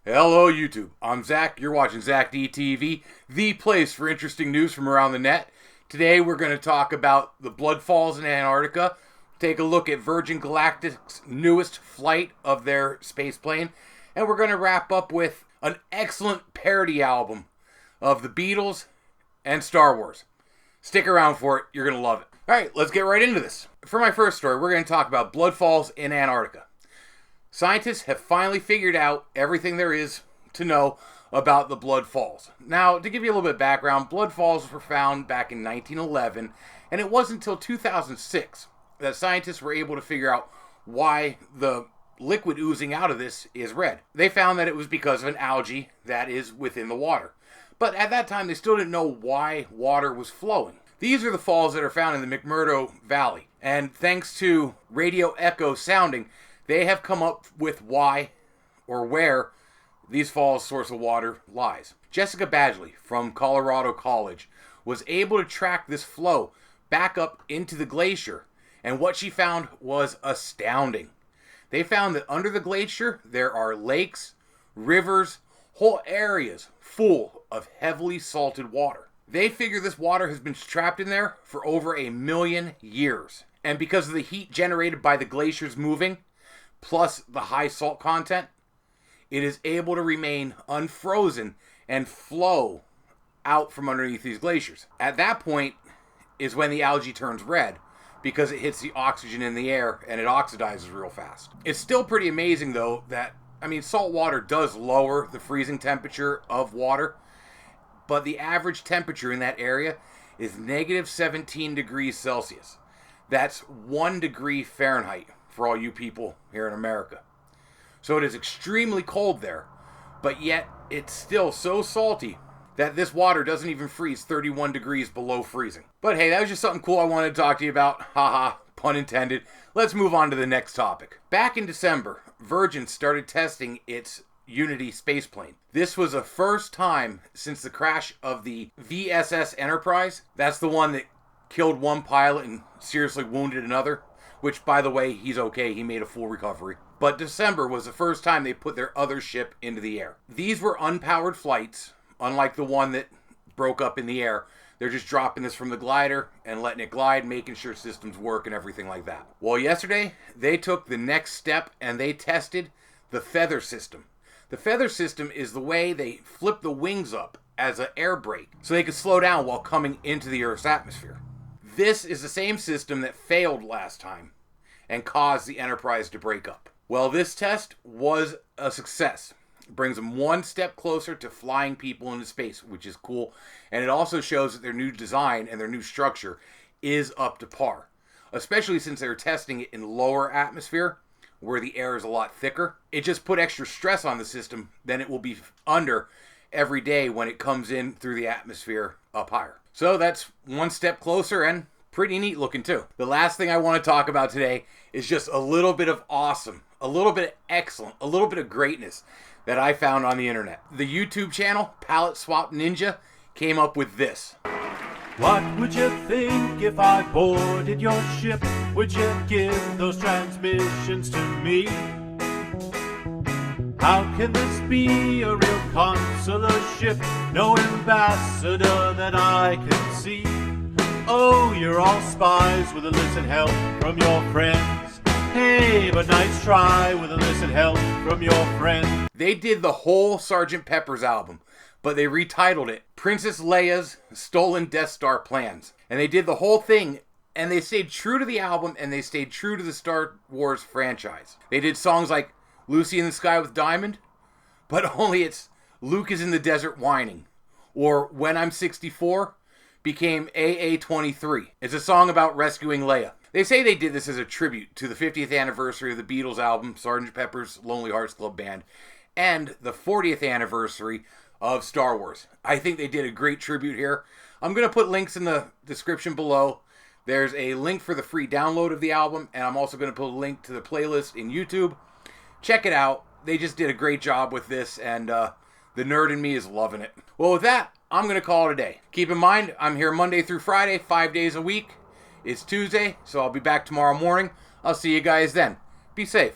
Hello YouTube, I'm Zach, you're watching Zach DTV, the place for interesting news from around the net. Today we're going to talk about the blood falls in Antarctica, take a look at Virgin Galactic's newest flight of their space plane, and we're going to wrap up with an excellent parody album of the Beatles and Star Wars. Stick around for it, you're going to love it. Alright, let's get right into this. For my first story, we're going to talk about blood falls in Antarctica. Scientists have finally figured out everything there is to know about the blood falls. Now, to give you a little bit of background, blood falls were found back in 1911, and it wasn't until 2006 that scientists were able to figure out why the liquid oozing out of this is red. They found that it was because of an algae that is within the water. But at that time, they still didn't know why water was flowing. These are the falls that are found in the McMurdo Valley, and thanks to radio echo sounding, they have come up with why or where these falls' source of water lies. Jessica Badgley from Colorado College was able to track this flow back up into the glacier, and what she found was astounding. They found that under the glacier there are lakes, rivers, whole areas full of heavily salted water. They figure this water has been trapped in there for over 1 million years, and because of the heat generated by the glaciers moving, plus the high salt content, it is able to remain unfrozen and flow out from underneath these glaciers. At that point is when the algae turns red because it hits the oxygen in the air and it oxidizes real fast. It's still pretty amazing though that, salt water does lower the freezing temperature of water, but the average temperature in that area is negative 17 degrees Celsius. That's 1 degree Fahrenheit for all you people here in America. So it is extremely cold there, but yet it's still so salty that this water doesn't even freeze 31 degrees below freezing. But hey, that was just something cool I wanted to talk to you about. Haha, pun intended. Let's move on to the next topic. Back in December, Virgin started testing its Unity spaceplane. This was the first time since the crash of the VSS Enterprise. That's the one that killed one pilot and seriously wounded another. Which, by the way, he's okay. He made a full recovery. But December was the first time they put their other ship into the air. These were unpowered flights, unlike the one that broke up in the air. They're just dropping this from the glider and letting it glide, making sure systems work and everything like that. Well, yesterday, they took the next step and they tested the feather system. The feather system is the way they flip the wings up as an air brake so they can slow down while coming into the Earth's atmosphere. This is the same system that failed last time and caused the Enterprise to break up. Well, this test was a success. It brings them one step closer to flying people into space, which is cool. And it also shows that their new design and their new structure is up to par, especially since they were testing it in lower atmosphere where the air is a lot thicker. It just put extra stress on the system than it will be under every day when it comes in through the atmosphere up higher. So that's one step closer and pretty neat looking too. The last thing I want to talk about today is just a little bit of awesome, a little bit of excellent, a little bit of greatness that I found on the internet. The YouTube channel, Palette Swap Ninja, came up with this. What would you think if I boarded your ship? Would you give those transmissions to me? How can this be a real consular ship? No ambassador that I can see. Oh, you're all spies with illicit help from your friends. Hey, but nice try with illicit help from your friends. They did the whole Sargent Pepper's album, but they retitled it Princess Leia's Stolen Death Star Plans. And they did the whole thing, and they stayed true to the album, and they stayed true to the Star Wars franchise. They did songs like Lucy in the Sky with Diamond, but only it's Luke is in the desert whining. Or When I'm 64 became AA23. It's a song about rescuing Leia. They say they did this as a tribute to the 50th anniversary of the Beatles album, Sgt. Pepper's Lonely Hearts Club Band, and the 40th anniversary of Star Wars. I think they did a great tribute here. I'm going to put links in the description below. There's a link for the free download of the album, and I'm also going to put a link to the playlist in YouTube. Check it out. They just did a great job with this, and the nerd in me is loving it. Well, with that, I'm going to call it a day. Keep in mind, I'm here Monday through Friday, 5 days a week. It's Tuesday, so I'll be back tomorrow morning. I'll see you guys then. Be safe.